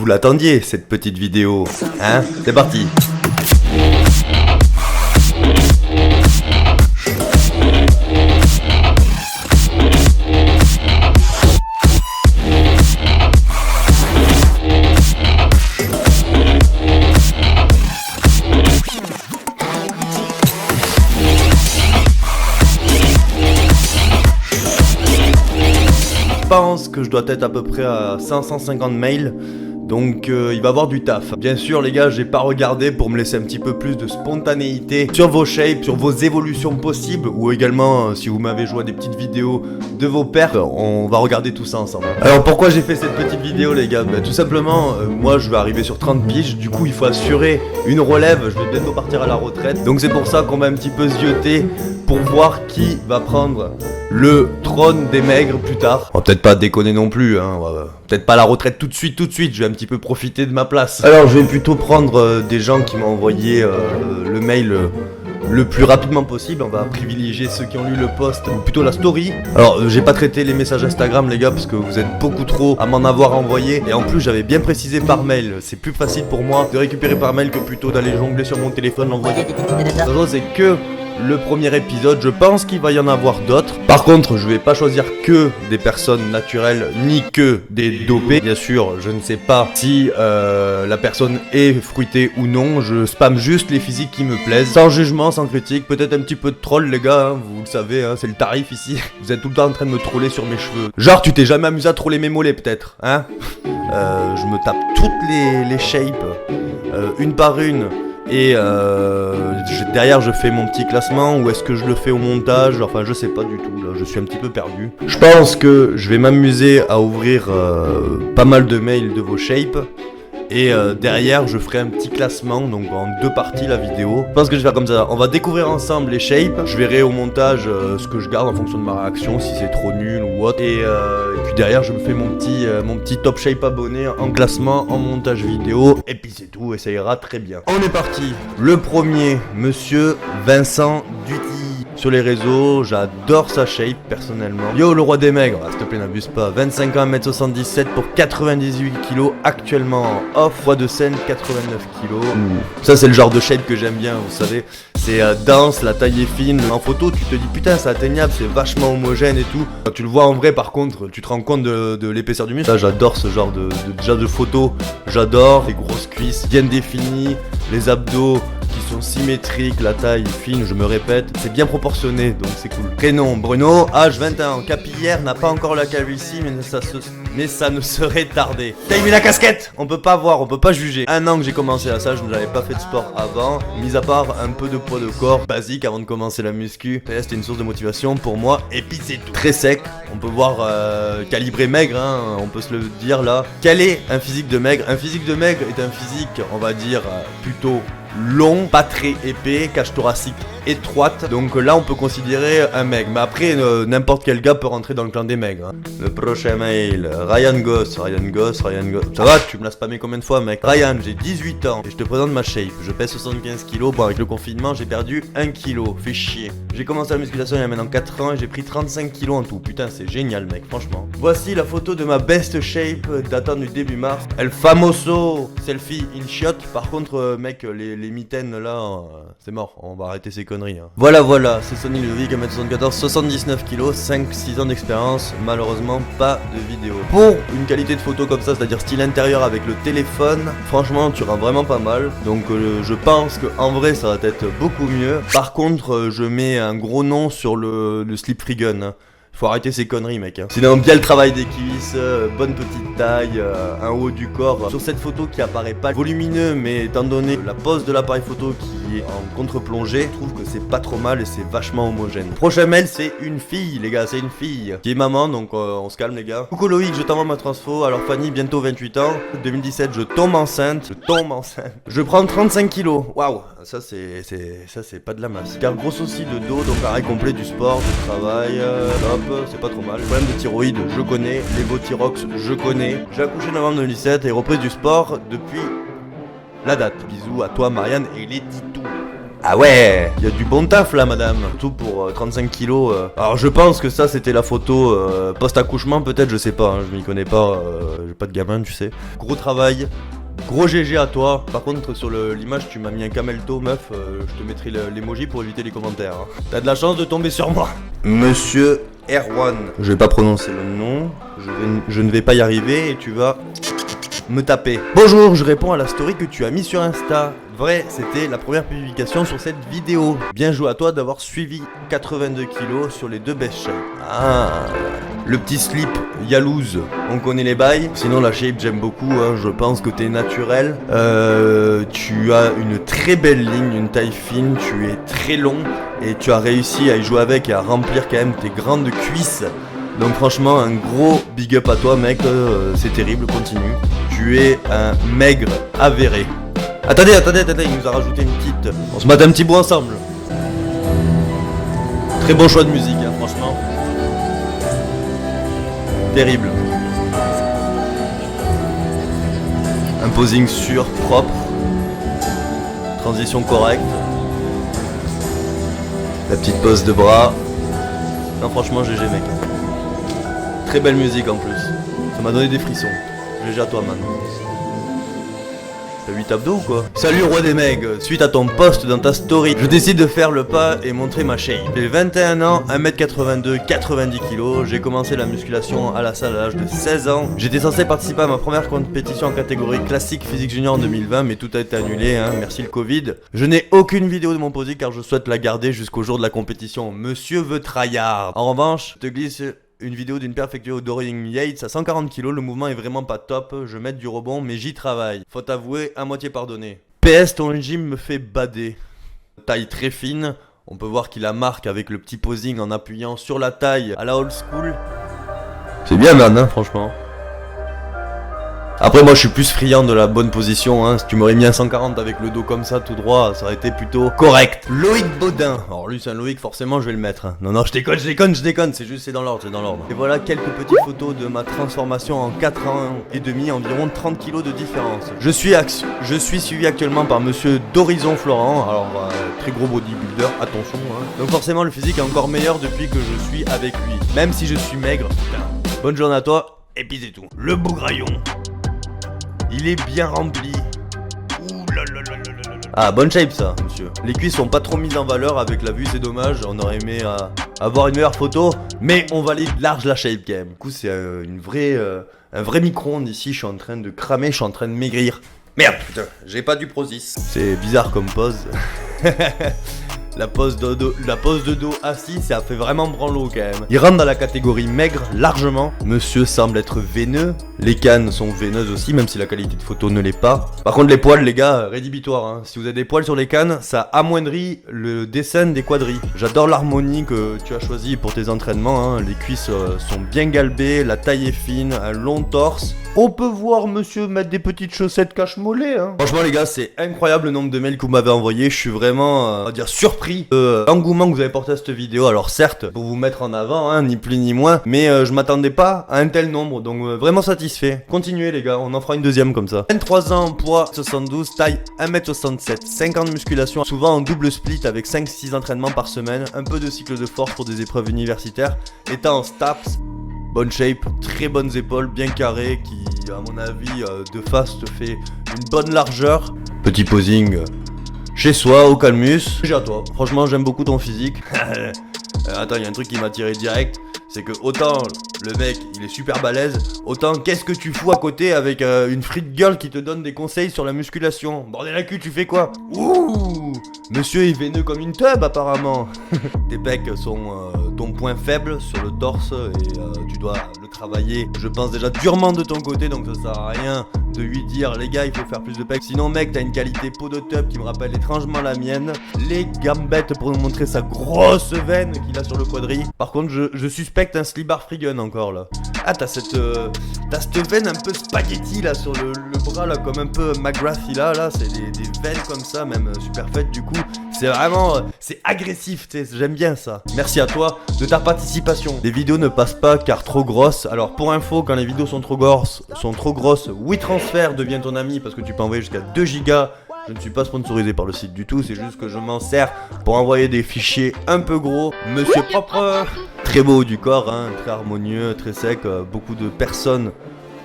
Vous l'attendiez, cette petite vidéo, hein? C'est parti! Je pense que je dois être à peu près à 550 mails, donc il va y avoir du taf. Bien sûr les gars, j'ai pas regardé pour me laisser un petit peu plus de spontanéité sur vos shapes, sur vos évolutions possibles, ou également si vous m'avez joué des petites vidéos de vos perfs, on va regarder tout ça ensemble. Alors pourquoi j'ai fait cette petite vidéo les gars? Tout simplement, moi je vais arriver sur 30 piges, du coup il faut assurer une relève, je vais bientôt partir à la retraite, donc c'est pour ça qu'on va un petit peu zioter pour voir qui va prendre le trône des maigres plus tard. On va peut-être pas déconner non plus, hein. Peut-être pas la retraite tout de suite, je vais un petit peu profiter de ma place. Alors je vais plutôt prendre des gens qui m'ont envoyé le mail le plus rapidement possible. On va privilégier ceux qui ont lu le post, ou plutôt la story. Alors j'ai pas traité les messages Instagram les gars, parce que vous êtes beaucoup trop à m'en avoir envoyé. Et en plus j'avais bien précisé par mail, c'est plus facile pour moi de récupérer par mail que plutôt d'aller jongler sur mon téléphone, l'envoyer. La chose c'est que le premier épisode, je pense qu'il va y en avoir d'autres. Par contre, je vais pas choisir que des personnes naturelles, ni que des dopés. Bien sûr, je ne sais pas si la personne est fruitée ou non. Je spamme juste les physiques qui me plaisent, sans jugement, sans critique. Peut-être un petit peu de troll les gars, hein, vous le savez, hein, c'est le tarif ici. Vous êtes tout le temps en train de me troller sur mes cheveux. Genre, tu t'es jamais amusé à troller mes mollets peut-être, hein? Je me tape toutes les shapes, une par une. Et derrière je fais mon petit classement, ou est-ce que je le fais au montage? Enfin je sais pas du tout, là je suis un petit peu perdu. Je pense que je vais m'amuser à ouvrir pas mal de mails de vos shapes. Et derrière je ferai un petit classement, donc en 2 parties la vidéo. Je pense que je vais faire comme ça, on va découvrir ensemble les shapes. Je verrai au montage ce que je garde en fonction de ma réaction, si c'est trop nul ou autre. Et puis derrière je me fais mon petit top shape abonné en classement, en montage vidéo. Et puis c'est tout, et ça ira très bien. On est parti. Le premier, monsieur Vincent Duty. Sur les réseaux, j'adore sa shape personnellement. Yo le roi des maigres, s'il te plaît n'abuse pas. 25 ans, 1m77 pour 98 kg actuellement en off. Poids de scène 89 kg. Ça c'est le genre de shape que j'aime bien, vous savez. C'est dense, la taille est fine. En photo tu te dis putain c'est atteignable, c'est vachement homogène et tout. Quand tu le vois en vrai par contre, tu te rends compte de l'épaisseur du muscle. Là j'adore ce genre de photos. J'adore les grosses cuisses bien définies, les abdos qui sont symétriques, la taille fine, je me répète, c'est bien proportionné, donc c'est cool. Prénom, Bruno, âge 21 ans, capillaire, n'a pas encore la calvitie, mais ça ne serait tardé. T'as mis la casquette? On peut pas voir, on peut pas juger. 1 an que j'ai commencé à ça, je n'avais pas fait de sport avant, mis à part un peu de poids de corps basique avant de commencer la muscu. C'était une source de motivation pour moi, et puis c'est tout. Très sec, on peut voir calibré maigre, hein, on peut se le dire là. Quel est un physique de maigre? Un physique de maigre est un physique, on va dire, plutôt long, pas très épais, cage thoracique étroite, donc là on peut considérer un maigre, mais après n'importe quel gars peut rentrer dans le clan des maigres, hein. Le prochain mail, Ryan Goss, ça va, tu me l'as spammé combien de fois mec? Ryan, j'ai 18 ans et je te présente ma shape, je pèse 75 kg, bon avec le confinement j'ai perdu 1 kg, fais chier. J'ai commencé la musculation il y a maintenant 4 ans et j'ai pris 35 kg en tout, putain c'est génial mec, franchement. Voici la photo de ma best shape datant du début mars, El Famoso selfie in shot. Par contre mec, les mitaines là, c'est mort, on va arrêter ces conneries, hein. Voilà, c'est Sonny Ludovic, 1m74, 79 kg, 5-6 ans d'expérience, malheureusement pas de vidéo. Pour une qualité de photo comme ça, c'est-à-dire style intérieur avec le téléphone, franchement tu rends vraiment pas mal. Donc je pense que en vrai ça va être beaucoup mieux. Par contre je mets un gros nom sur le slip free gun, hein. Faut arrêter ces conneries mec, hein. Sinon bien le travail des cuisses, bonne petite taille, un haut du corps. Sur cette photo qui apparaît pas volumineux, mais étant donné la pose de l'appareil photo qui est en contre-plongée, je trouve que c'est pas trop mal et c'est vachement homogène. Prochain mail c'est une fille les gars, c'est une fille qui est maman, donc on se calme les gars. Coucou Loïc, je t'envoie ma transfo. Alors Fanny, bientôt 28 ans, 2017 je tombe enceinte, je prends 35 kilos, waouh. Ça c'est pas de la masse. Car gros aussi de dos, donc arrêt complet du sport, du travail, hop, c'est pas trop mal. Problème de thyroïde, je connais. Levothyrox, je connais. J'ai accouché en novembre 2017 et reprise du sport depuis la date. Bisous à toi Marianne et les Titous. Ah ouais, il y a du bon taf là madame, surtout pour 35 kilos. Alors je pense que ça c'était la photo post-accouchement peut-être, je sais pas, hein, je m'y connais pas, j'ai pas de gamin tu sais. Gros travail, gros GG à toi. Par contre sur l'image tu m'as mis un camelto meuf, je te mettrai l'emoji pour éviter les commentaires. Hein. T'as de la chance de tomber sur moi. Monsieur Erwan, je vais pas prononcer le nom, je ne vais pas y arriver et tu vas me taper. Bonjour, je réponds à la story que tu as mis sur Insta. Vrai, c'était la première publication sur cette vidéo. Bien joué à toi d'avoir suivi 82 kilos sur les 2 best shape. Ah, le petit slip Yalouz, on connaît les bails. Sinon la shape j'aime beaucoup, hein. Je pense que t'es naturel. Tu as une très belle ligne, une taille fine, tu es très long et tu as réussi à y jouer avec et à remplir quand même tes grandes cuisses. Donc franchement un gros big up à toi mec, c'est terrible, continue. Tu es un maigre avéré. Attendez, il nous a rajouté une petite... On se mate un petit bout ensemble. Très bon choix de musique, hein, franchement. Terrible. Un posing sûr, propre. Transition correcte. La petite pose de bras. Non franchement GG mec. Très belle musique en plus. Ça m'a donné des frissons. GG à toi man. T'as 8 abdos ou quoi? Salut roi des mecs, suite à ton post dans ta story, je décide de faire le pas et montrer ma shape. J'ai 21 ans, 1m82, 90 kg, j'ai commencé la musculation à la salle à l'âge de 16 ans. J'étais censé participer à ma première compétition en catégorie classique physique junior en 2020, mais tout a été annulé, hein, merci le Covid. Je n'ai aucune vidéo de mon posing car je souhaite la garder jusqu'au jour de la compétition. Monsieur veut tryhard. En revanche, je te glisse une vidéo d'une paire effectuée au Dorian Yates à 140 kg, le mouvement est vraiment pas top, je mets du rebond mais j'y travaille. Faut avouer, à moitié pardonné. PS, ton gym me fait bader. Taille très fine, on peut voir qu'il a marque avec le petit posing en appuyant sur la taille à la old school. C'est bien man, hein, franchement. Après moi je suis plus friand de la bonne position, hein. Si tu m'aurais mis un 140 avec le dos comme ça tout droit, ça aurait été plutôt correct. Loïc Baudin, alors lui c'est un Loïc, forcément je vais le mettre, hein. Non je déconne, c'est juste c'est dans l'ordre, Et voilà quelques petites photos de ma transformation en 4 ans et demi, environ 30 kg de différence. Je suis suivi actuellement par monsieur d'Horizon Florent, alors très gros bodybuilder, attention hein. Donc forcément le physique est encore meilleur depuis que je suis avec lui, même si je suis maigre, putain. Bonne journée à toi, et puis c'est tout. Le beau graillon. Il est bien rempli. Ouh là là là là là là. Ah, bonne shape ça, monsieur. Les cuisses sont pas trop mises en valeur avec la vue, c'est dommage. On aurait aimé avoir une meilleure photo, mais on valide large la shape quand même. Du coup, c'est un vrai micro-ondes ici. Je suis en train de cramer, je suis en train de maigrir. Merde, putain, j'ai pas du Prozis. C'est bizarre comme pose. La pose de dos assis, ça fait vraiment branlo quand même. Il rentre dans la catégorie maigre largement. Monsieur semble être veineux. Les cannes sont veineuses aussi, même si la qualité de photo ne l'est pas. Par contre les poils les gars, rédhibitoire hein. Si vous avez des poils sur les cannes, ça amoindrit le dessin des quadrilles. J'adore l'harmonie que tu as choisie pour tes entraînements hein. Les cuisses sont bien galbées, la taille est fine, un long torse. On peut voir monsieur mettre des petites chaussettes cache-mollets hein. Franchement les gars, c'est incroyable le nombre de mails que vous m'avez envoyé. Je suis vraiment, on va dire, surpris de l'engouement que vous avez porté à cette vidéo. Alors certes, pour vous mettre en avant, hein, ni plus ni moins, mais je m'attendais pas à un tel nombre, donc vraiment satisfait. Continuez les gars, on en fera une deuxième comme ça. 23 ans, poids 72, taille 1m67, 5 ans de musculation, souvent en double split avec 5-6 entraînements par semaine, un peu de cycle de force pour des épreuves universitaires, étant en STAPS. Bonne shape, très bonnes épaules, bien carrées, qui à mon avis de face te fait une bonne largeur. Petit posing chez soi, au calmus. J'ai à toi, franchement j'aime beaucoup ton physique. Attends, il y a un truc qui m'a tiré direct. C'est que autant le mec il est super balèze, autant qu'est-ce que tu fous à côté avec une frite girl qui te donne des conseils sur la musculation. Bordel la cul, tu fais quoi? Ouh, monsieur est veineux comme une tub apparemment. Tes pecs sont ton point faible sur le torse et tu dois le travailler, je pense déjà durement de ton côté, donc ça sert à rien de lui dire les gars il faut faire plus de pecs. Sinon mec t'as une qualité peau de tub qui me rappelle étrangement la mienne. Les gambettes pour nous montrer sa grosse veine qu'il a sur le quadrille. Par contre je suspecte un slip-bar freegun encore là. Ah t'as cette veine un peu spaghetti là sur le bras là, comme un peu McGrath là, c'est des veines comme ça même super faites du coup. C'est vraiment, c'est agressif, j'aime bien ça. Merci à toi de ta participation. Les vidéos ne passent pas car trop grosses. Alors pour info, quand les vidéos sont trop grosses, WeTransfer devient ton ami parce que tu peux envoyer jusqu'à 2 gigas Je ne suis pas sponsorisé par le site du tout, c'est juste que je m'en sers pour envoyer des fichiers un peu gros. Monsieur propre, très beau du corps, hein, très harmonieux, très sec. Beaucoup de personnes,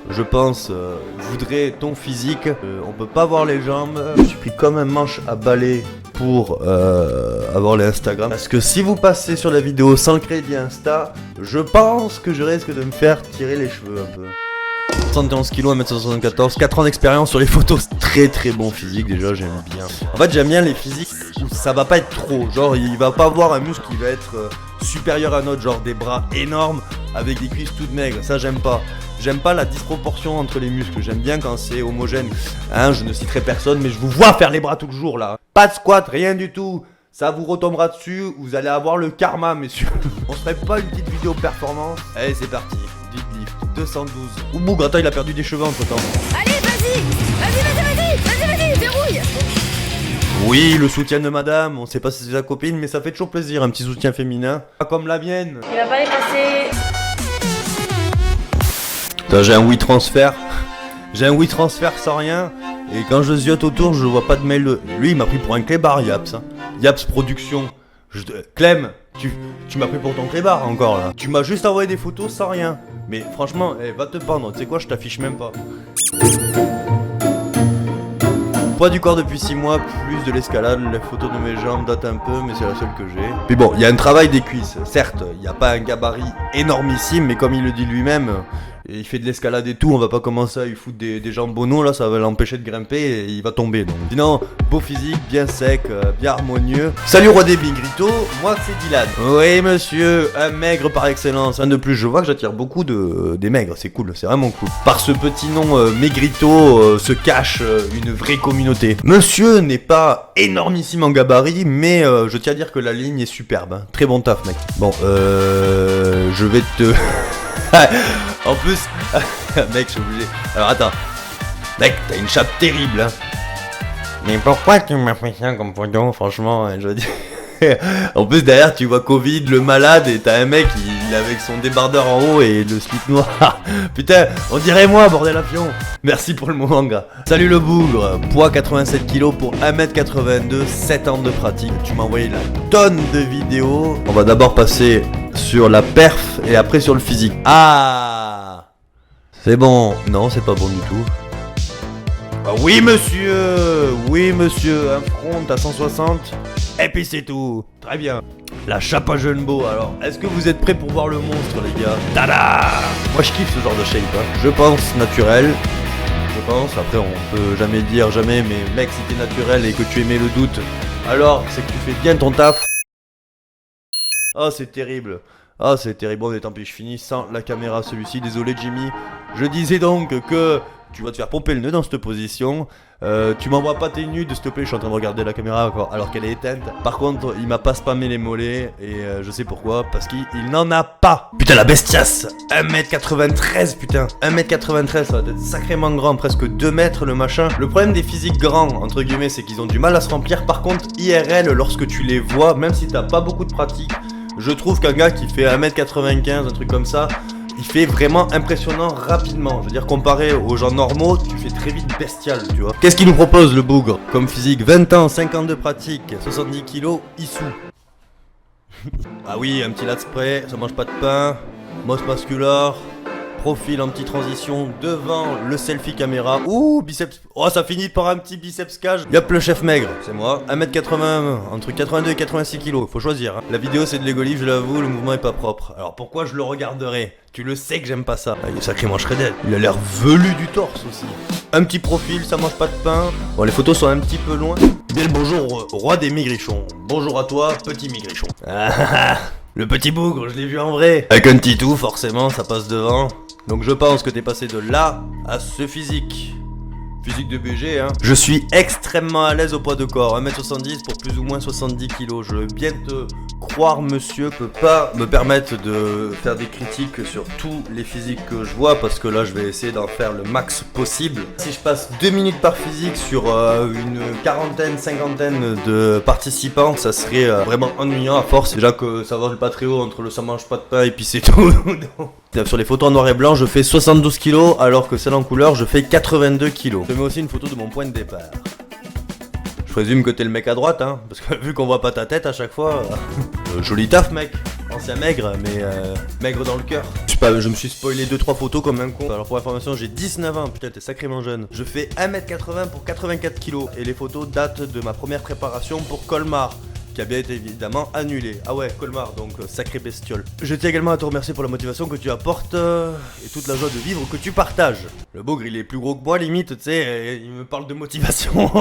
je pense, voudraient ton physique. On peut pas voir les jambes. Je suis pris comme un manche à balai pour avoir les Instagram. Parce que si vous passez sur la vidéo sans le crédit Insta, je pense que je risque de me faire tirer les cheveux un peu. 71 kg, 1m74, 4 ans d'expérience sur les photos. Très très bon physique, déjà j'aime bien. En fait j'aime bien les physiques où ça va pas être trop. Genre il va pas avoir un muscle qui va être supérieur à un autre. Genre des bras énormes avec des cuisses toutes maigres. Ça j'aime pas. J'aime pas la disproportion entre les muscles. J'aime bien quand c'est homogène. Hein, je ne citerai personne mais je vous vois faire les bras tout le jour là. Pas de squat, rien du tout. Ça vous retombera dessus, vous allez avoir le karma messieurs. On serait pas une petite vidéo performance? Allez c'est parti. Deadlift 212. Ouh Bougre, attends il a perdu des cheveux entre temps. Allez vas-y, verrouille. Oui, le soutien de madame, on sait pas si c'est sa copine, mais ça fait toujours plaisir, un petit soutien féminin. Pas comme la mienne. Il va pas les passer. Putain, j'ai un oui transfert. J'ai un oui transfert sans rien. Et quand je ziote autour, je vois pas de mail de... Lui, il m'a pris pour un clébard, Yaps. Hein. Yaps Production. Clem, tu m'as pris pour ton clébard encore là. Tu m'as juste envoyé des photos sans rien. Mais franchement, va te pendre, tu sais quoi, je t'affiche même pas. Poids du corps depuis 6 mois, plus de l'escalade, les photos de mes jambes datent un peu, mais c'est la seule que j'ai. Puis bon, il y a un travail des cuisses, certes, il n'y a pas un gabarit énormissime, mais comme il le dit lui-même, il fait de l'escalade et tout, on va pas commencer à lui foutre des jambes bono, là ça va l'empêcher de grimper et il va tomber donc. Sinon, beau physique, bien sec, bien harmonieux. Salut roi des Bigrito, moi c'est Dylan. Oui monsieur, un maigre par excellence. Un de plus, je vois que j'attire beaucoup des maigres, c'est cool, c'est vraiment cool. Par ce petit nom Maigrito se cache une vraie communauté. Monsieur n'est pas énormissime en gabarit, mais je tiens à dire que la ligne est superbe. Hein. Très bon taf mec. Bon, je vais te... En plus, mec, je suis obligé. Alors attends, mec, t'as une chape terrible, hein. Mais pourquoi tu m'as fait ça comme photo, franchement, je veux dire. En plus derrière tu vois Covid, le malade, et t'as un mec il est avec son débardeur en haut et le slip noir. Putain, on dirait moi, bordel à pion. Merci pour le moment gars. Salut le bougre, poids 87 kg pour 1m82, 7 ans de pratique. Tu m'as envoyé la tonne de vidéos. On va d'abord passer sur la perf et après sur le physique. Ah, c'est bon. Non, c'est pas bon du tout. Ah oui monsieur, un front à 160. Et puis c'est tout. Très bien. La chape à Jumbo. Alors, est-ce que vous êtes prêts pour voir le monstre les gars? Tada! Moi je kiffe ce genre de shape, hein. Je pense naturel. Je pense, après on peut jamais dire jamais, mais mec si t'es naturel et que tu émets le doute, alors c'est que tu fais bien ton taf. Oh c'est terrible. Ah c'est terrible, bon mais tant pis, je finis sans la caméra celui-ci, désolé Jimmy. Je disais donc que tu vas te faire pomper le nez dans cette position. Tu m'envoies pas tes nudes s'il te plaît, je suis en train de regarder la caméra encore, alors qu'elle est éteinte. Par contre il m'a pas spammé les mollets et je sais pourquoi, parce qu'il n'en a pas. Putain la bestiasse, 1m93 putain, 1m93 ça va être sacrément grand, presque 2 mètres le machin. Le problème des physiques grands entre guillemets c'est qu'ils ont du mal à se remplir. Par contre IRL lorsque tu les vois, même si t'as pas beaucoup de pratique, je trouve qu'un gars qui fait 1m95, un truc comme ça, il fait vraiment impressionnant rapidement. Je veux dire, comparé aux gens normaux, tu fais très vite bestial, tu vois. Qu'est-ce qu'il nous propose le bougre comme physique? 20 ans, 5 ans de pratique, 70 kilos, issou. Ah oui, un petit lat spray, ça mange pas de pain, mosse musculaire, profil en petite transition devant le selfie caméra. Ouh, biceps. Oh, ça finit par un petit biceps cage. Yop, le chef maigre, c'est moi. 1m80, entre 82 et 86 kg. Faut choisir. Hein. La vidéo, c'est de l'ego-lift, je l'avoue, le mouvement est pas propre. Alors pourquoi je le regarderai? Tu le sais que j'aime pas ça. Ah, il est sacrément shredded. Il a l'air velu du torse aussi. Un petit profil, ça mange pas de pain. Bon, les photos sont un petit peu loin. Bien le bonjour, roi des migrichons. Bonjour à toi, petit migrichon. Le petit bougre, je l'ai vu en vrai. Avec un titou, forcément, ça passe devant. Donc je pense que t'es passé de là à ce physique. Physique de BG, hein. Je suis extrêmement à l'aise au poids de corps. 1m70 pour plus ou moins 70 kg. Je veux bien te croire, monsieur. Je peux pas me permettre de faire des critiques sur tous les physiques que je vois, parce que là, je vais essayer d'en faire le max possible. Si je passe 2 minutes par physique sur une quarantaine, cinquantaine de participants, ça serait vraiment ennuyant à force. Déjà que ça va pas très haut entre le ça mange pas de pain et puis c'est tout. Sur les photos en noir et blanc, je fais 72 kg, alors que celle en couleur, je fais 82 kg. Je mets aussi une photo de mon point de départ. Je présume que t'es le mec à droite, hein, parce que vu qu'on voit pas ta tête à chaque fois... joli taf, mec. Ancien maigre, mais maigre dans le cœur. Je sais pas, je me suis spoilé 2-3 photos comme un con. Alors pour information, j'ai 19 ans, putain, t'es sacrément jeune. Je fais 1m80 pour 84 kg. Et les photos datent de ma première préparation pour Colmar, qui a bien été évidemment annulé. Ah ouais, Colmar, donc sacré bestiole. Je tiens également à te remercier pour la motivation que tu apportes et toute la joie de vivre que tu partages. Le bougre, il est plus gros que moi limite, tu sais, il me parle de motivation.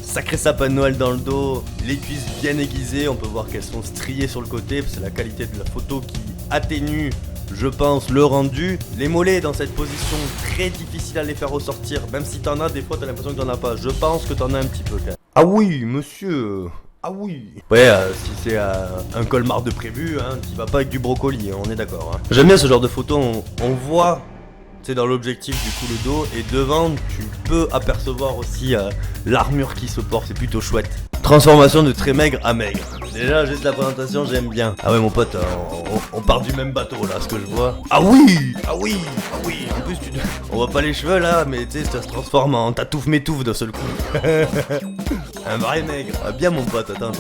Sacré sapin de Noël dans le dos, les cuisses bien aiguisées, on peut voir qu'elles sont striées sur le côté, c'est la qualité de la photo qui atténue, je pense, le rendu. Les mollets dans cette position, très difficile à les faire ressortir, même si t'en as, des fois t'as l'impression que t'en as pas. Je pense que t'en as un petit peu quand même. Ah oui, monsieur. Ah oui. Ouais, si c'est un Colmar de prévu, hein, t'y vas pas avec du brocoli, hein, on est d'accord. Hein. J'aime bien ce genre de photo, on voit, tu sais, dans l'objectif du coup le dos, et devant tu peux apercevoir aussi l'armure qui se porte, c'est plutôt chouette. Transformation de très maigre à maigre. Déjà, juste la présentation, j'aime bien. Ah ouais, mon pote, on part du même bateau là, ce que je vois. Ah oui. Ah oui. Ah oui. En plus, on voit pas les cheveux là, mais tu sais, ça se transforme en tatouf métouf d'un seul coup. Un vrai maigre. Ah bien mon pote, attends.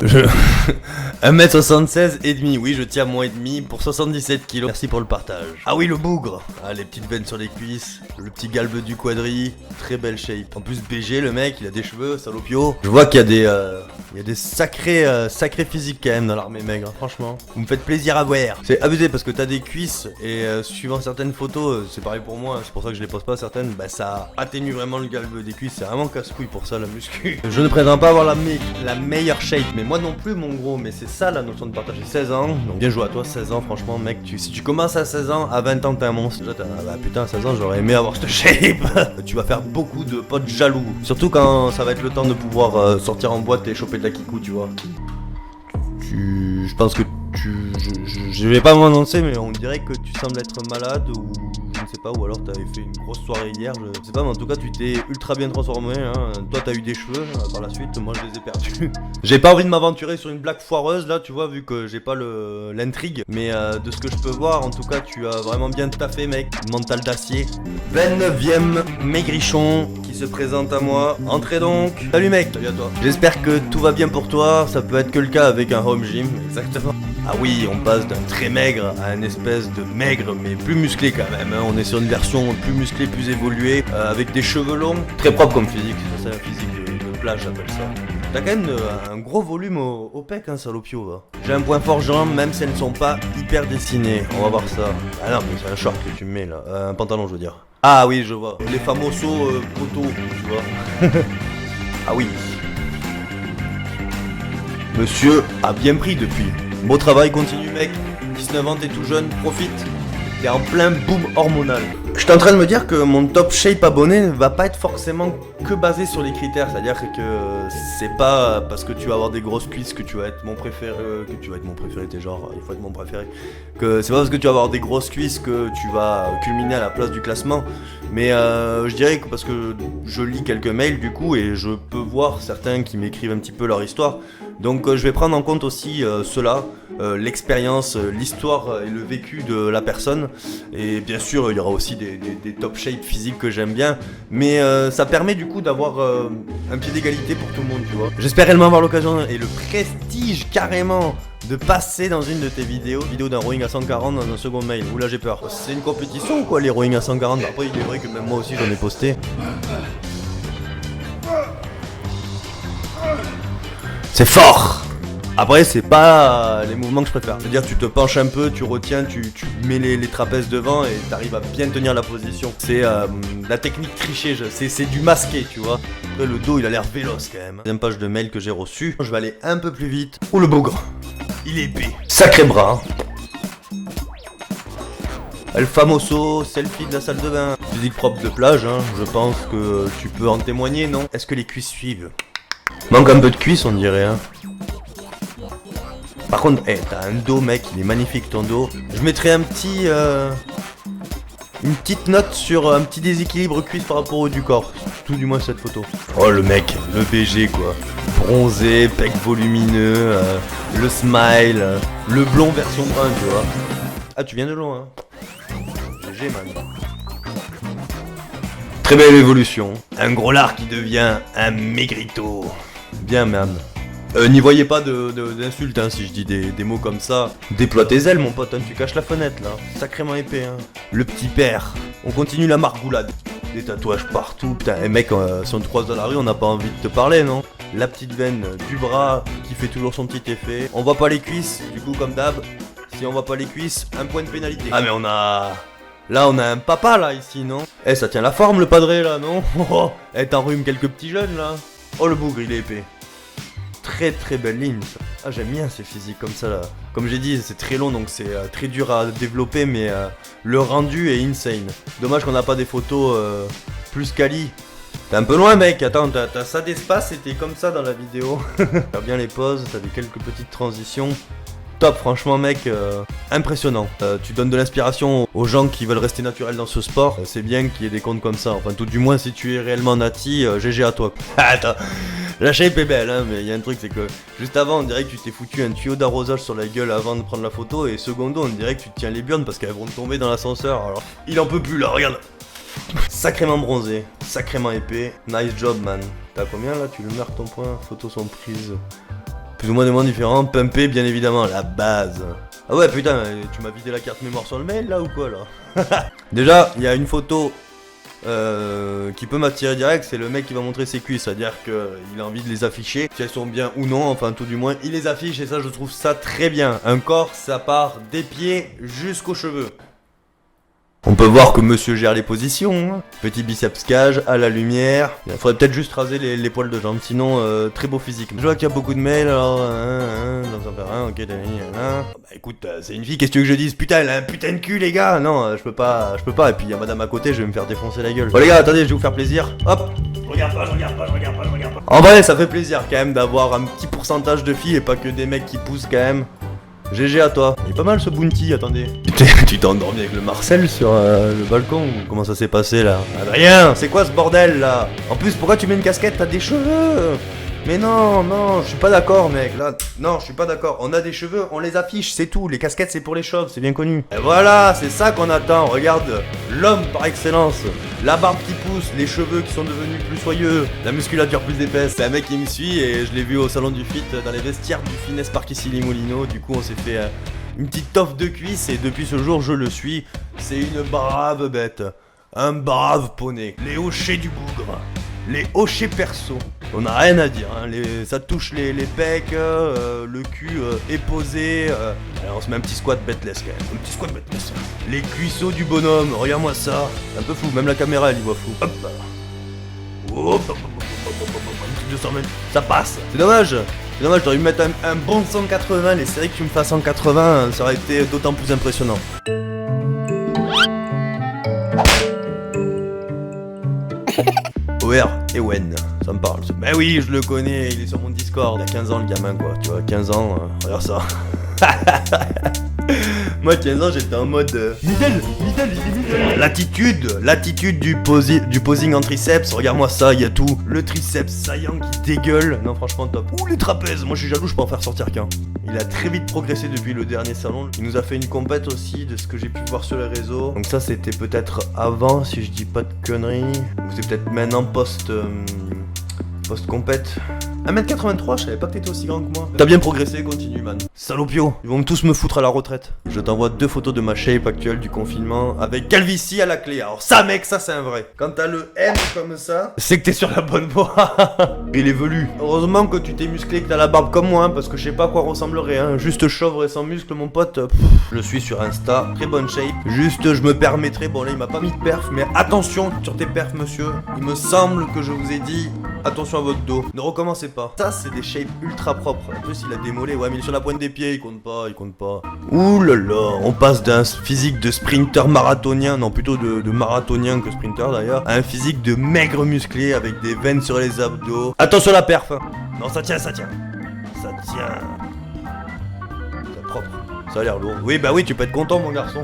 1m76 et demi. Oui, je tiens moins et demi pour 77 kg. Merci pour le partage. Ah oui, le bougre. Ah, les petites veines sur les cuisses. Le petit galbe du quadri. Très belle shape. En plus, BG, le mec, il a des cheveux, salopio. Je vois qu'il y a des sacrés physiques quand même dans l'armée maigre, hein, franchement. Vous me faites plaisir à voir. C'est abusé parce que t'as des cuisses et suivant certaines photos, c'est pareil pour moi, c'est pour ça que je les pose pas certaines, bah ça atténue vraiment le galbe des cuisses, c'est vraiment casse-couille pour ça la muscu. Je ne prétends pas avoir la meilleure shape, mais moi non plus mon gros, mais c'est ça la notion de partage. J'ai 16 ans, donc bien joué à toi, 16 ans franchement mec, si tu commences à 16 ans, à 20 ans t'es un monstre. Déjà bah putain à 16 ans j'aurais aimé avoir cette shape. Tu vas faire beaucoup de potes jaloux, surtout quand ça va être le temps de pouvoir sortir en boîte et choper de la kikou, tu vois. Je pense que je vais pas m'annoncer, mais on dirait que tu sembles être malade ou je ne sais pas, ou alors t'avais fait une grosse soirée hier, je sais pas, mais en tout cas tu t'es ultra bien transformé, hein. Toi t'as eu des cheveux par la suite, moi je les ai perdus. J'ai pas envie de m'aventurer sur une blague foireuse là, tu vois, vu que j'ai pas l'intrigue, mais de ce que je peux voir, en tout cas tu as vraiment bien taffé mec, mental d'acier. 29e maigrichon qui se présente à moi, entrez donc. Salut mec. Salut à toi. J'espère que tout va bien pour toi, ça peut être que le cas avec un home gym, exactement. Ah oui, on passe d'un très maigre à une espèce de maigre mais plus musclé quand même, hein. On est sur une version plus musclée, plus évoluée, avec des cheveux longs, très propre comme physique, c'est un physique de plage j'appelle ça. T'as quand même un gros volume au pec, hein, salopio va. J'ai un point fort jambes, même si elles ne sont pas hyper dessinées, on va voir ça. Ah non mais c'est un short que tu me mets là, un pantalon je veux dire. Ah oui je vois, les famosos poteaux, tu vois. Ah oui. Monsieur a bien pris depuis. Beau travail, continue mec. 19 ans, t'es tout jeune, profite. T'es en plein boom hormonal. Je suis en train de me dire que mon top shape abonné ne va pas être forcément que basé sur les critères. C'est-à-dire que c'est pas parce que tu vas avoir des grosses cuisses que tu vas être mon préféré. T'es genre, il faut être mon préféré. Que c'est pas parce que tu vas avoir des grosses cuisses que tu vas culminer à la place du classement. Mais je dirais que parce que je lis quelques mails du coup et je peux voir certains qui m'écrivent un petit peu leur histoire. Donc je vais prendre en compte aussi cela, l'expérience, l'histoire et le vécu de la personne. Et bien sûr il y aura aussi des top shape physiques que j'aime bien. Mais ça permet du coup d'avoir un pied d'égalité pour tout le monde, tu vois. J'espère réellement avoir l'occasion et le prestige carrément de passer dans une de tes vidéos d'un rowing à 140 dans un second mail. Oula j'ai peur. C'est une compétition ou quoi les rowing à 140? Après il est vrai que même moi aussi j'en ai posté. C'est fort! Après c'est pas les mouvements que je préfère. C'est-à-dire tu te penches un peu, tu retiens, tu mets les trapèzes devant et t'arrives à bien tenir la position. C'est la technique trichée, c'est du masqué tu vois. Le dos il a l'air véloce quand même. Deuxième page de mail que j'ai reçu. Je vais aller un peu plus vite. Oh le bougre! Il est épais. Sacré bras. El famoso selfie de la salle de bain. Physique propre de plage, hein. Je pense que tu peux en témoigner, non? Est-ce que les cuisses suivent? Manque un peu de cuisses on dirait, hein. Par contre, t'as un dos mec, il est magnifique ton dos. Je mettrais une petite note sur un petit déséquilibre cuisse par rapport au du corps. Tout du moins cette photo. Oh le mec, le BG quoi. Bronzé, pec volumineux, le smile, le blond version brun tu vois. Ah tu viens de loin hein. GG man. Très belle évolution. Un gros lard qui devient un maigrito. Bien, man. N'y voyez pas d'insultes, hein, si je dis des mots comme ça. Déploie tes ailes, mon pote, hein, tu caches la fenêtre, là. Sacrément épais, hein. Le petit père. On continue la margoulade. Des tatouages partout. Putain, eh, mec, si on te croise dans la rue, on n'a pas envie de te parler, non? La petite veine du bras qui fait toujours son petit effet. On voit pas les cuisses, du coup, comme d'hab. Si on voit pas les cuisses, un point de pénalité. Ah, mais on a... Là, on a un papa, là, ici, non? Eh, ça tient la forme, le padré, là, non? Oh, eh, t'enrhumes quelques petits jeunes, là. Oh, le bougre, il est épais. Très très belle ligne, ça. Ah, j'aime bien ces physiques comme ça, là. Comme j'ai dit, c'est très long, donc c'est très dur à développer, mais le rendu est insane. Dommage qu'on n'a pas des photos plus quali. T'es un peu loin, mec. Attends, t'as ça d'espace et t'es comme ça dans la vidéo. T'as bien les pauses, t'as quelques petites transitions. Top, franchement, mec, impressionnant. Tu donnes de l'inspiration aux gens qui veulent rester naturels dans ce sport. C'est bien qu'il y ait des comptes comme ça. Enfin, tout du moins, si tu es réellement nati, GG à toi. Attends, la shape est belle, hein, mais il y a un truc, c'est que juste avant, on dirait que tu t'es foutu un tuyau d'arrosage sur la gueule avant de prendre la photo. Et secondo, on dirait que tu te tiens les burnes parce qu'elles vont tomber dans l'ascenseur. Alors, il en peut plus là, regarde. Sacrément bronzé, sacrément épais. Nice job, man. T'as combien là? Tu le marques ton point? Photos sont prises. Plus ou moins des moments différents, pumpé bien évidemment, la base. Ah ouais putain, tu m'as vidé la carte mémoire sur le mail là ou quoi là? Déjà, il y a une photo qui peut m'attirer direct, c'est le mec qui va montrer ses cuisses, c'est-à-dire qu'il a envie de les afficher, si elles sont bien ou non, enfin tout du moins, il les affiche et ça je trouve ça très bien. Un corps, ça part des pieds jusqu'aux cheveux. On peut voir que monsieur gère les positions, hein. Petit biceps cage à la lumière. Il faudrait peut-être juste raser les poils de jambes, sinon très beau physique. Je vois qu'il y a beaucoup de mails, alors dans un faire un, ok, bah écoute, c'est une fille, qu'est-ce que tu veux que je dise? Putain, elle a un putain de cul les gars. Non, je peux pas, et puis il y a madame à côté, je vais me faire défoncer la gueule. Bon les gars, attendez, je vais vous faire plaisir. Hop. Je regarde pas. En vrai, ça fait plaisir quand même d'avoir un petit pourcentage de filles et pas que des mecs qui poussent quand même. GG à toi. Il est pas mal ce bounty, attendez. Tu t'es endormi avec le Marcel sur le balcon ou comment ça s'est passé là? Adrien, c'est quoi ce bordel là? En plus, pourquoi tu mets une casquette? T'as des cheveux? Mais non, je suis pas d'accord mec, là, non, je suis pas d'accord. On a des cheveux, on les affiche, c'est tout. Les casquettes c'est pour les chauves, c'est bien connu. Et voilà, c'est ça qu'on attend, regarde, l'homme par excellence. La barbe qui pousse, les cheveux qui sont devenus plus soyeux, la musculature plus épaisse. C'est un mec qui me suit et je l'ai vu au salon du fit dans les vestiaires du Finesse Parc ici Limolino. Du coup on s'est fait une petite toffe de cuisse et depuis ce jour je le suis. C'est une brave bête, un brave poney, les hochets du bougre. Les hochets perso, on a rien à dire, hein. Ça touche les pecs, le cul est posé, allez, on se met un petit squat bêtless quand même, un petit squat bêtless. Les cuisseaux du bonhomme, regarde-moi ça, c'est un peu fou, même la caméra elle y voit flou. Hop, un truc de 100 mètres, ça passe, c'est dommage, j'aurais dû mettre un bon 180, les séries que tu me fasses 180, ça aurait été d'autant plus impressionnant. OR Ewen, ça me parle. Mais oui, je le connais, il est sur mon Discord. Il a 15 ans le gamin quoi, tu vois, 15 ans, regarde ça. Moi 15 ans j'étais en mode middle. L'attitude du posing en triceps, regarde-moi ça, il y a tout. Le triceps saillant qui dégueule. Non franchement top. Ouh les trapèzes, moi je suis jaloux, je peux en faire sortir qu'un. Il a très vite progressé depuis le dernier salon. Il nous a fait une compète aussi de ce que j'ai pu voir sur les réseaux. Donc ça c'était peut-être avant si je dis pas de conneries. Ou c'est peut-être maintenant post-compète. 1m83, je savais pas que t'étais aussi grand que moi. T'as bien progressé, continue man. Salopio, ils vont tous me foutre à la retraite. Je t'envoie 2 photos de ma shape actuelle du confinement avec calvitie à la clé. Alors ça mec, ça c'est un vrai. Quand t'as le M comme ça, c'est que t'es sur la bonne voie. Il est velu. Heureusement que tu t'es musclé, que t'as la barbe comme moi, hein, parce que je sais pas à quoi ressemblerait. Hein. Juste chauve et sans muscle mon pote. Je suis sur Insta, très bonne shape. Juste je me permettrai, bon là il m'a pas mis de perf, mais attention sur tes perfs monsieur. Il me semble que je vous ai dit, attention à votre dos. Ne recommencez pas. Ça c'est des shapes ultra propres. En plus il a démolé, ouais mais il est sur la pointe des pieds, il compte pas. Ouh là là, on passe d'un physique de sprinter marathonien, non plutôt de marathonien que sprinter d'ailleurs, à un physique de maigre musclé avec des veines sur les abdos. Attention la perf. Non ça tient. Ça propre. Ça a l'air lourd. Oui bah oui tu peux être content mon garçon.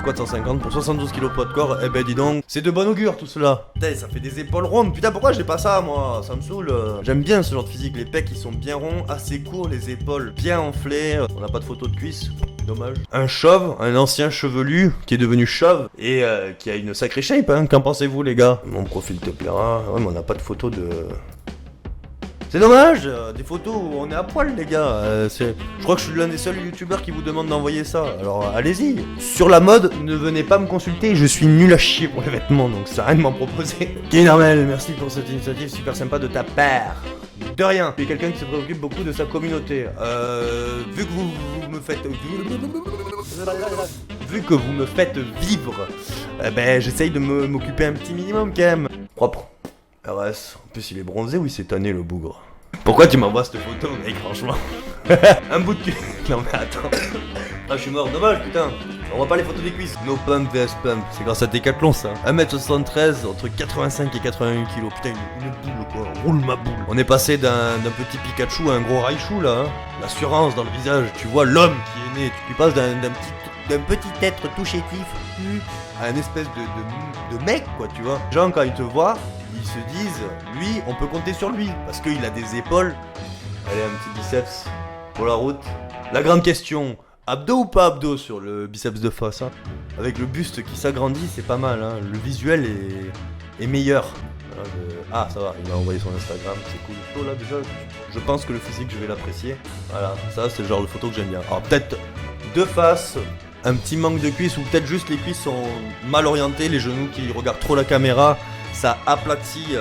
Quoi de 150 pour 72 kg de poids de corps. Eh ben dis donc, c'est de bon augure tout cela. Putain ça fait des épaules rondes. Putain pourquoi j'ai pas ça moi? Ça me saoule. J'aime bien ce genre de physique. Les pecs ils sont bien ronds, assez courts, les épaules bien enflées. On n'a pas de photo de cuisses. Dommage. Un chauve, un ancien chevelu qui est devenu chauve et qui a une sacrée shape hein. Qu'en pensez-vous les gars? Mon profil te plaira. Ouais mais on n'a pas de photo de... C'est dommage, des photos où on est à poil les gars. Je crois que je suis l'un des seuls youtubeurs qui vous demande d'envoyer ça. Alors allez-y. Sur la mode, ne venez pas me consulter, je suis nul à chier pour les vêtements, donc ça sert à rien de m'en proposer. Kevin Armel, merci pour cette initiative super sympa de ta part. De rien. Tu es quelqu'un qui se préoccupe beaucoup de sa communauté. Vu que vous me faites... Vu que vous me faites vivre, j'essaye de m'occuper un petit minimum quand même. Propre. RS. En plus il est bronzé ou il s'est tanné le bougre. Pourquoi tu m'envoies cette photo mec franchement? Un bout de cul. Non mais attends. Ah je suis mort, dommage putain. On voit pas les photos des cuisses. No pump vs pump, c'est grâce à Decathlon ça. 1m73 entre 85 et 81 kg. Putain une boule quoi, roule ma boule. On est passé d'un petit Pikachu à un gros Raichu là hein. L'assurance dans le visage, tu vois l'homme qui est né. Tu passes d'un petit être tout chétif à une espèce de mec quoi tu vois. Les gens quand ils te voient, ils se disent, lui, on peut compter sur lui, parce qu'il a des épaules. Allez, un petit biceps pour la route. La grande question, abdos ou pas abdos sur le biceps de face hein. Avec le buste qui s'agrandit, c'est pas mal, hein. Le visuel est meilleur. Ah, ça va, il m'a envoyé son Instagram, c'est cool. Oh, là, déjà, je pense que le physique, je vais l'apprécier. Voilà, ça, c'est le genre de photo que j'aime bien. Alors, peut-être de face, un petit manque de cuisses, ou peut-être juste les cuisses sont mal orientées, les genoux qui regardent trop la caméra. Ça aplatit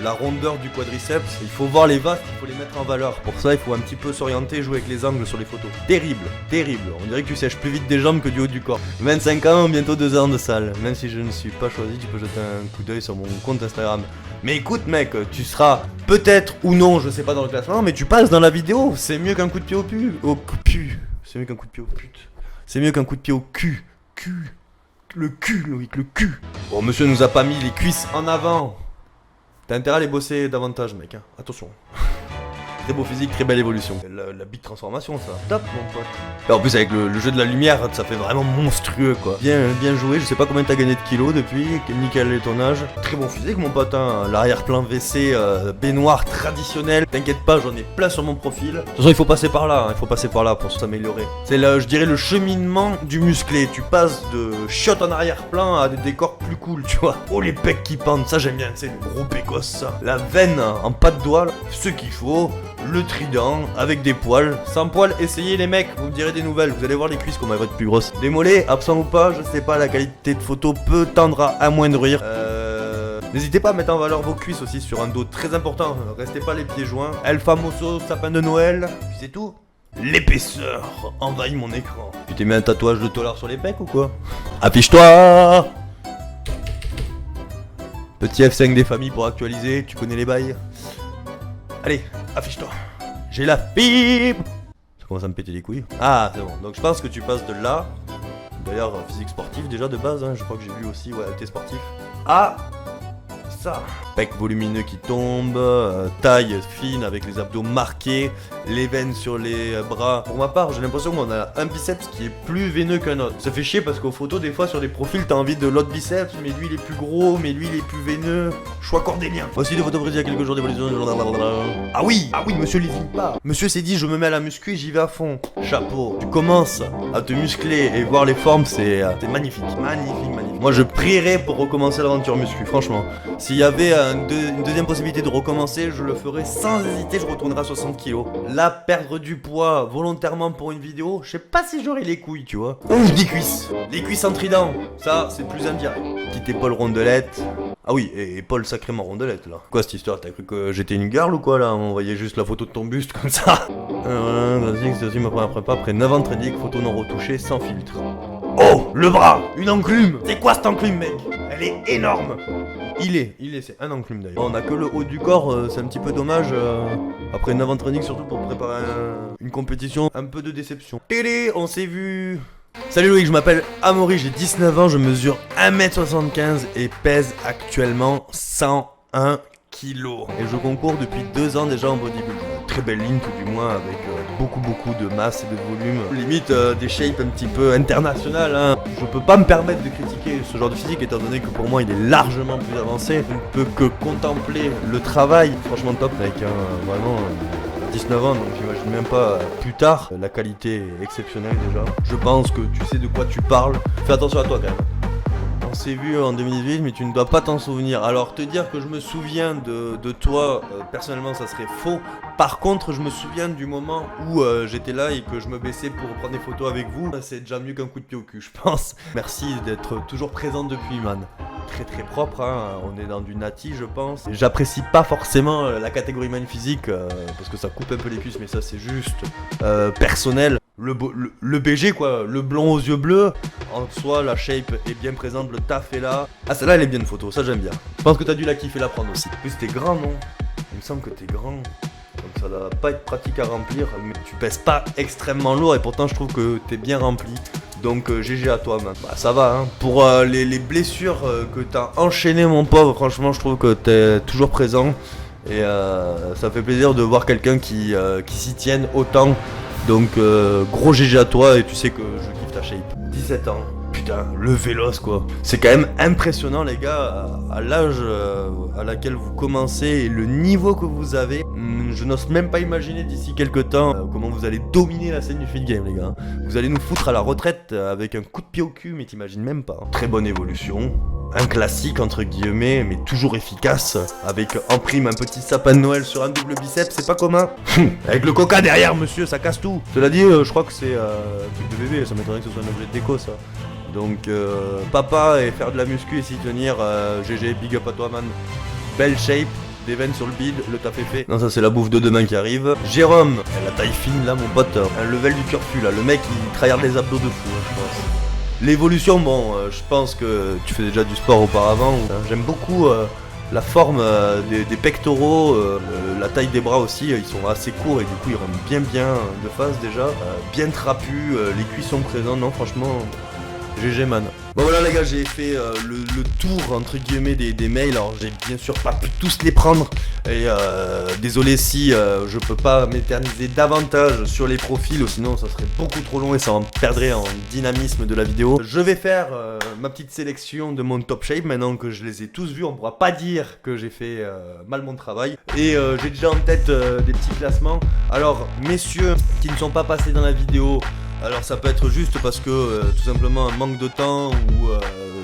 la rondeur du quadriceps. Il faut voir les vastes, il faut les mettre en valeur. Pour ça, il faut un petit peu s'orienter, jouer avec les angles sur les photos. Terrible, terrible. On dirait que tu sèches plus vite des jambes que du haut du corps. 25 ans, bientôt 2 ans de salle. Même si je ne suis pas choisi, tu peux jeter un coup d'œil sur mon compte Instagram. Mais écoute mec, tu seras peut-être ou non, je sais pas dans le classement, mais tu passes dans la vidéo. C'est mieux qu'un coup de pied au pu. C'est mieux qu'un coup de pied au pute. C'est mieux qu'un coup de pied au cul. Le cul, Loïc, le cul. Bon, monsieur nous a pas mis les cuisses en avant. T'as intérêt à les bosser davantage, mec. Hein. Attention. Très beau physique, très belle évolution. La bite transformation, ça. Top, mon pote. Et en plus, avec le jeu de la lumière, ça fait vraiment monstrueux, quoi. Bien joué. Je sais pas combien t'as gagné de kilos depuis. Nickel est ton âge. Très bon physique, mon pote. Hein. L'arrière-plan WC, baignoire traditionnel. T'inquiète pas, j'en ai plein sur mon profil. De toute façon, il faut passer par là. Hein. Il faut passer par là pour s'améliorer. C'est je dirais, le cheminement du musclé. Tu passes de shot en arrière-plan à des décors plus cool, tu vois. Oh, les pecs qui pendent. Ça, j'aime bien. C'est le gros pécos, ça. La veine en pas de doigt, là. Ce qu'il faut. Le trident avec des poils. Sans poils, essayez les mecs, vous me direz des nouvelles. Vous allez voir les cuisses comment elles vont être plus grosses. Des mollets, absent ou pas, je sais pas, la qualité de photo peut tendre à amoindrir. N'hésitez pas à mettre en valeur vos cuisses aussi sur un dos très important. Restez pas les pieds joints. El famoso sapin de Noël. Puis c'est tout. L'épaisseur envahit mon écran. Tu t'es mis un tatouage de $, sur les pecs ou quoi? Affiche-toi! Petit F5 des familles pour actualiser, tu connais les bails. Allez, affiche-toi. J'ai la pipe. Ça commence à me péter les couilles. Ah, c'est bon. Donc je pense que tu passes de là. D'ailleurs, physique sportif déjà de base. Hein. Je crois que j'ai vu aussi, ouais, t'es sportif. Ah, ça. Pec volumineux qui tombe. Taille fine avec les abdos marqués. Les veines sur les bras. Pour ma part, j'ai l'impression qu'on a un biceps qui est plus veineux qu'un autre. Ça fait chier parce qu'aux photos, des fois, sur des profils, t'as envie de l'autre biceps, mais lui il est plus gros, mais lui il est plus veineux. Choix cordélien. Voici des photos prises il y a quelques jours d'évolution. Ah oui, monsieur les pas. Monsieur s'est dit, je me mets à la muscu et j'y vais à fond. Chapeau. Tu commences à te muscler et voir les formes, c'est magnifique. Magnifique. Moi, je prierais pour recommencer l'aventure muscu, franchement. S'il y avait une deuxième possibilité de recommencer, je le ferais sans hésiter, je retournerai à 60 kilos. Là, perdre du poids volontairement pour une vidéo, je sais pas si j'aurais les couilles, tu vois. Ouf, des cuisses. Les cuisses en trident, ça, c'est plus indirect. Petite épaule rondelette. Ah oui, et épaule sacrément rondelette, là. Quoi, cette histoire? T'as cru que j'étais une girl ou quoi, là? On voyait juste la photo de ton buste, comme ça. Vas-y, c'est aussi ma première prépa. Après 9 ans de training, photo non retouchée, sans filtre. Oh, le bras. Une enclume. C'est quoi cette enclume, mec? Elle est énorme. C'est un enclume d'ailleurs. On a que le haut du corps, c'est un petit peu dommage. Après 9 ans de training, surtout pour préparer une compétition, un peu de déception. Télé, on s'est vu. Salut Loïc, je m'appelle Amaury, j'ai 19 ans, je mesure 1m75 et pèse actuellement 101 kilos. Et je concours depuis 2 ans déjà en bodybuilding. Très belle ligne tout du moins avec beaucoup de masse et de volume. Limite des shapes un petit peu internationales. Hein. Je peux pas me permettre de critiquer ce genre de physique étant donné que pour moi il est largement plus avancé. Je ne peux que contempler le travail. Franchement top mec, hein. Vraiment 19 ans donc j'imagine même pas plus tard. La qualité est exceptionnelle déjà. Je pense que tu sais de quoi tu parles. Fais attention à toi quand même. on s'est vu en 2018 mais tu ne dois pas t'en souvenir. Alors te dire que je me souviens de toi, personnellement ça serait faux. Par contre je me souviens du moment où j'étais là et que je me baissais pour prendre des photos avec vous. C'est déjà mieux qu'un coup de pied au cul je pense. Merci d'être toujours présent depuis man. Très très propre, hein. On est dans du nati je pense. J'apprécie pas forcément la catégorie man physique parce que ça coupe un peu les cuisses mais ça c'est juste personnel. Le BG quoi, le blond aux yeux bleus, en soi la shape est bien présente, le taf est là. Ah celle-là elle est bien de photo, ça j'aime bien. Je pense que t'as dû la kiffer la prendre aussi. En plus t'es grand non? Il me semble que t'es grand. Donc ça doit pas être pratique à remplir, mais tu pèses pas extrêmement lourd et pourtant je trouve que t'es bien rempli. Donc GG à toi man. Bah ça va hein. Pour les blessures que t'as enchaînées mon pauvre, franchement je trouve que t'es toujours présent. Et ça fait plaisir de voir quelqu'un qui s'y tienne autant. Donc gros GG à toi et tu sais que je kiffe ta shape. 17 ans, putain, le véloce quoi. C'est quand même impressionnant les gars, à l'âge à laquelle vous commencez et le niveau que vous avez. Je n'ose même pas imaginer d'ici quelques temps comment vous allez dominer la scène du feed game les gars. Vous allez nous foutre à la retraite avec un coup de pied au cul mais t'imagines même pas. Très bonne évolution. Un classique entre guillemets mais toujours efficace. Avec en prime un petit sapin de Noël sur un double biceps, c'est pas commun. Avec le coca derrière monsieur, ça casse tout. Cela dit je crois que c'est un truc de bébé, ça m'étonnerait que ce soit un objet de déco ça. Donc papa et faire de la muscu et s'y tenir, GG, big up à toi man. Belle shape, des veines sur le bide, le taf est fait. Non ça c'est la bouffe de demain qui arrive. Jérôme, la taille fine là mon pote, un level du curfew là, le mec il tryhard les abdos de fou je pense. L'évolution, bon, je pense que tu fais déjà du sport auparavant. J'aime beaucoup la forme des pectoraux, la taille des bras aussi, ils sont assez courts et du coup ils rentrent bien de face déjà. Bien trapus, les cuisses sont présentes, non franchement, GG man. Bon voilà les gars, j'ai fait le tour entre guillemets des mails, alors j'ai bien sûr pas pu tous les prendre et désolé si je peux pas m'éterniser davantage sur les profils, sinon ça serait beaucoup trop long et ça en perdrait en dynamisme de la vidéo. Je vais faire ma petite sélection de mon top shape maintenant que je les ai tous vus, on pourra pas dire que j'ai fait mal mon travail et j'ai déjà en tête des petits classements. Alors messieurs qui ne sont pas passés dans la vidéo, alors ça peut être juste parce que tout simplement un manque de temps ou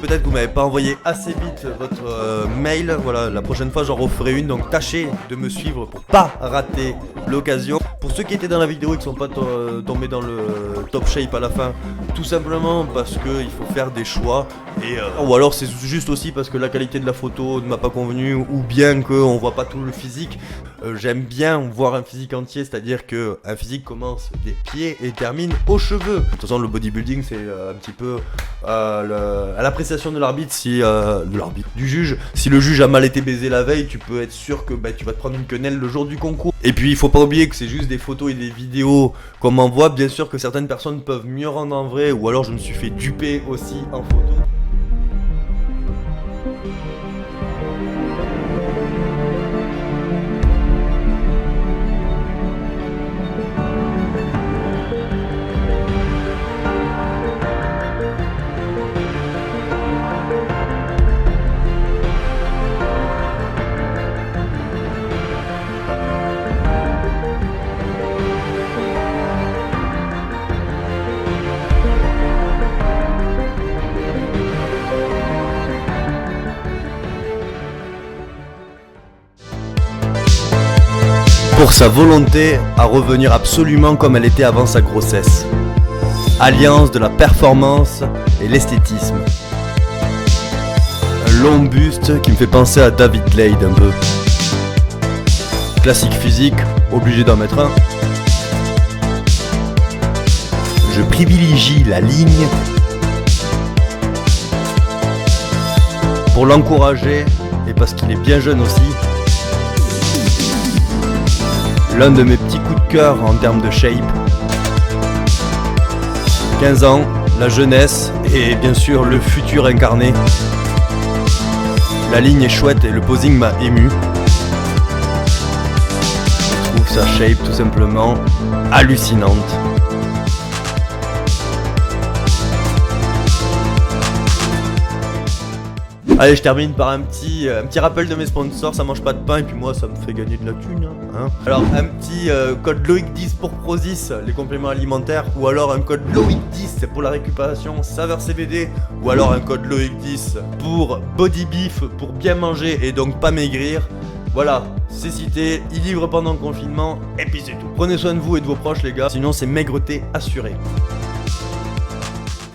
peut-être que vous m'avez pas envoyé assez vite votre mail. Voilà, la prochaine fois j'en referai une, donc tâchez de me suivre pour pas rater l'occasion. Pour ceux qui étaient dans la vidéo et qui sont pas tombés dans le top shape à la fin, tout simplement parce que il faut faire des choix et ou alors c'est juste aussi parce que la qualité de la photo ne m'a pas convenu ou bien qu'on voit pas tout le physique. J'aime bien voir un physique entier, c'est-à-dire que un physique commence des pieds et termine aux cheveux. De toute façon le bodybuilding c'est un petit peu à l'appréciation de l'arbitre, si du juge. Si le juge a mal été baisé la veille, tu peux être sûr que tu vas te prendre une quenelle le jour du concours. Et puis il faut pas oublier que c'est juste des photos et des vidéos qu'on m'envoie. Bien sûr que certaines personnes peuvent mieux rendre en vrai, ou alors je me suis fait duper aussi en photo. Pour sa volonté à revenir absolument comme elle était avant sa grossesse. Alliance de la performance et l'esthétisme. Un long buste qui me fait penser à David Glade un peu. Classique physique, obligé d'en mettre un. Je privilégie la ligne pour l'encourager et parce qu'il est bien jeune aussi. L'un de mes petits coups de cœur en termes de shape. 15 ans, la jeunesse et bien sûr le futur incarné. La ligne est chouette et le posing m'a ému. Je trouve sa shape tout simplement hallucinante. Allez, je termine par un petit rappel de mes sponsors. Ça mange pas de pain et puis moi ça me fait gagner de la thune, hein. Alors un petit code Loïc10 pour Prozis, les compléments alimentaires, ou alors un code Loïc10 pour la récupération saveur CBD, ou alors un code Loïc10 pour Body Beef, pour bien manger et donc pas maigrir. Voilà, c'est cité, il livre pendant le confinement, et puis c'est tout. Prenez soin de vous et de vos proches les gars, sinon c'est maigreté assurée.